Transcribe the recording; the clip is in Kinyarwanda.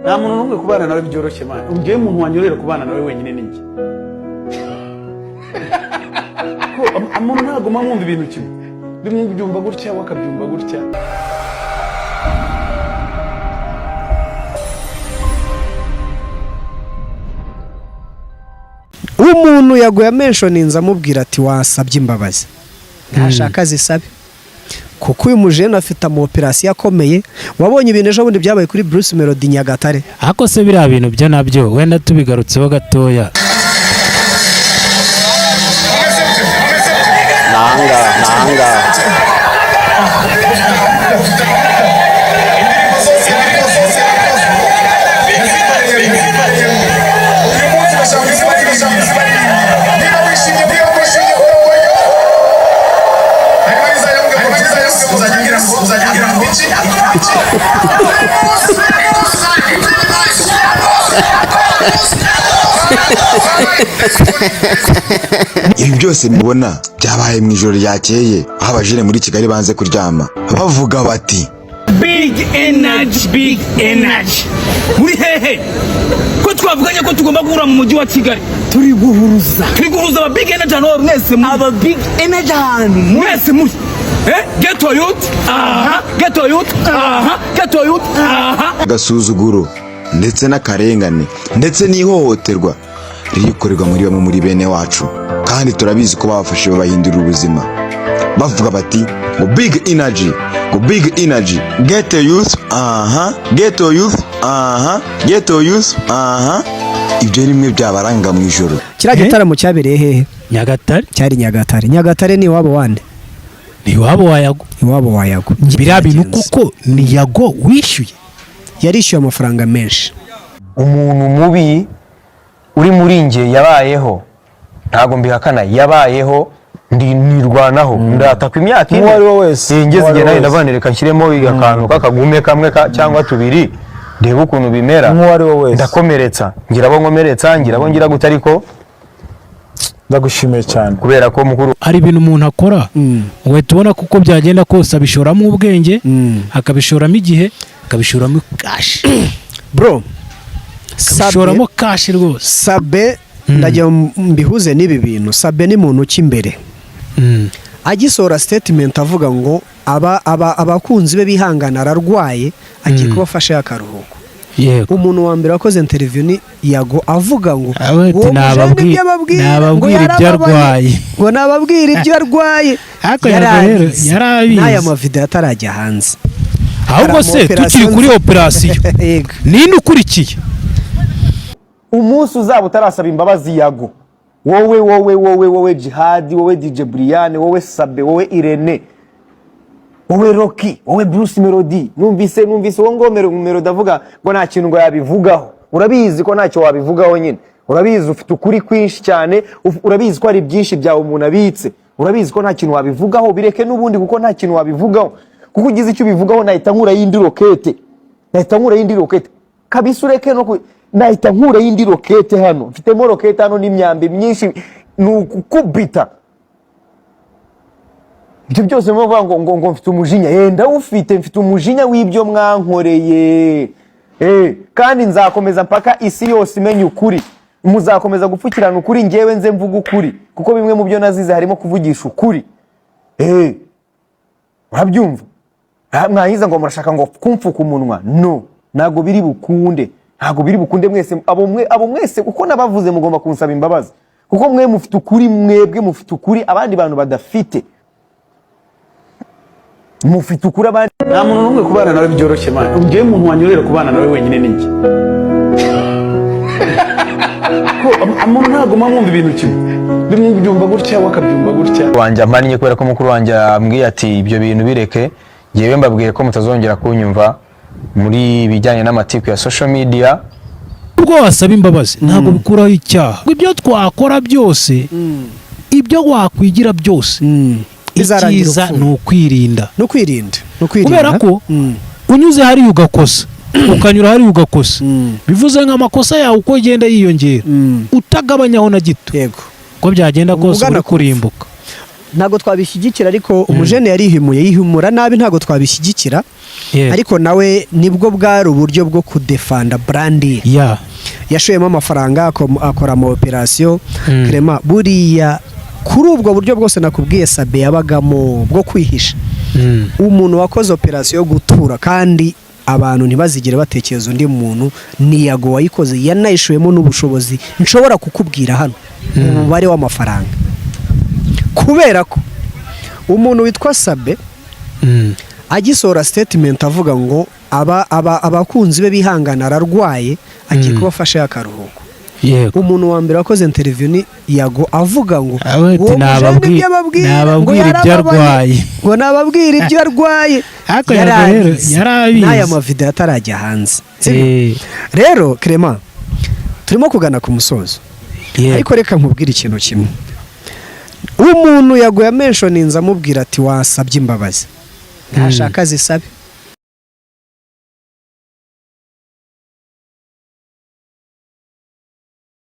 nta muntu n'umwe kubana nawe byoroshye man ngiye umuntu wanyorera kubana nawe wenyine ninjye ko umuntu ntago mwumva ibintu kimwe bimwe byumva gutya wakabyumva gutya umuntu yaguye mentioninze amubwira ati wasabye imbabazi ntashaka zisabe kuko uyu mujene afite operation akomeye wabonye ibintu ejo bundi byabaye kuri Bruce Melody Nyagatare ako se biriya bintu byo nabyo wenda tubigarutseho gatoya nanga ibi byose mubona byabaye mu ijoro ryakeye aho abajene muri Kigali banze kuryama bavuga bati big energy muri hehe ko twavuganye ko tugomba guhura mu mujyi wa Kigali turi guhuruza aba big energy no mwese aba big energy mwese muri get to youth agasuzuguro ndetse n'akarengane ndetse n'ihohoterwa rikorerwa muri bamwe muri bene wacu kandi turabizi ko babafashe babahindurira ubuzima bavuga bati ngo big energy get to youth ibyo rimwe byabaranga mu ijoro kira gitaramo cyabereye hehe Nyagatare cyari Nyagatare ni wabo wande ni wabo wayago biriya bintu kuko ni yago wishyuye yarishyuye amafaranga menshi umuntu mubi uri muri nge yabayeho ntago mbihakana yabayeho ndirwanaho ndataka imyaka uwo ari we wese ngeze igihe nayo ndavanireka nshyiremo akantu kakagume kamwe cyangwa tubiri ndeba ukuntu bimera uwo ari we wese ndakomeretsa ngira abo nkomeretsa ngira abo ngira gute ariko ndagushimiye cyane kubera ko mukuru ari ibintu umuntu akora we tubona kuko byagenda kose abishoramo ubwenge akabishoramo igihe akabishoramo cash bro akabishoramo cash rwose Sabe ndajya mbihuze n'ibi bintu Sabe ni muntu cy'imbere agisora statement avuga ngo abakunzi be bihangana ararwaye agiye kubafasha y'akaruhuko umuntu wa mbere wakoze interview ni Yago avuga ngo nababwira ibyo arwaye ngo nababwira ibyo arwaye yarabizi n'aya mavideo atarajya hanze ahubwo se tukiri kuri operation ninde ukurikiye umunsi uzaba utarasaba imbabazi Yago wowe Jihad wowe DJ Brian wowe Sabe wowe Irene wowe Rocky wowe Bruce Melody numvise wo ngomero davuga ngo nta kintu ngo yabivugaho urabizi ko ntacyo wabivugaho nyine urabizi ufite ukuri kwinshi cyane urabizi ko ari byinshi byawe umuntu abitse urabizi ko nta kintu wabivugaho bireke n'ubundi kuko nta kintu wabivugaho kuko ugize icyo bivugaho nahita nkura y'indi rokete kabisa ureke no nahita nkura y'indi rokete hano mfitemo rokete hano n'imyambi myinshi nukukubita ibyo byose muvuga ngo mfite umujinya yenda mfite umujinya w'ibyo mwankoreye kandi nzakomeza mpaka isi yose imenye ukuri muzakomeza gupfukirana ukuri ngewe nze mvuga ukuri kuko bimwe mu byo nazize harimo kuvugisha ukuri urabyumva mwahiza ngo murashaka ngo kumfuka umunwa no ntago biri bukunde mwese abo mwese uko nabavuze mugomba kunsaba imbabazi kuko mwe mufite ukuri mwebwe mufite ukuri abandi bantu badafite mufite ukuri abandi nta muntu n'umwe kubana nawe byoroshye man ngiye umuntu wanyorera kubana nawe wenyine ninjye ko umuntu ntago mwumva ibintu kimwe bimwe byumva gutya wakabyumva gutya wanjye amaniye kubera ko mukuru wanjye ambwiye ati ibyo bintu bireke ngewe mbabwiye ko mutazongera kunyumva muri bijyanye n'amatiku ya social media ubwo wasaba imbabazi ntago bikuraho icyaha ibyo twakora byose ibyo wakwigira byose icyiza ni ukwirinda kubera ko unyuze hariya ugakosa ukanyura hariya ugakosa bivuze nk'amakosa yawe uko ugenda yiyongera utagabanyaho na gito yego ko byagenda kose uri kurimbuka ntabwo twabishyigikira ariko umujene yarihimuye yihumura nabi ntabwo twabishyigikira ariko nawe nibwo bwari uburyo bwo kudefanda brandi yashoyemo amafaranga akora ama operation Clement buriya kuri ubwo buryo bwose nakubwiye Sabe yabagamo bwo kwihisha umuntu wakoze operation yo gutura kandi abantu ntibazigire batekereza undi muntu ni Yago wayikoze yanayishoyemo n'ubushobozi nshobora kukubwira hano umubare w'amafaranga kubera ko umuntu witwa Sabe agisohora statement avuga ngo abakunzi be bihangana ararwaye agiye kubafasha akaruhuko umuntu wa mbere wakoze interview ni Yago avuga ngo nababwira ibyo arwaye ngo nababwira ibyo arwaye yarabizi n'aya mavideo yatarajya hanze rero Clement turimo kugana ku musozo ariko reka nkubwire ikintu kimwe umuntu Yago ya mentioninze amubwira ati wasabye imbabazi ntashaka zisabe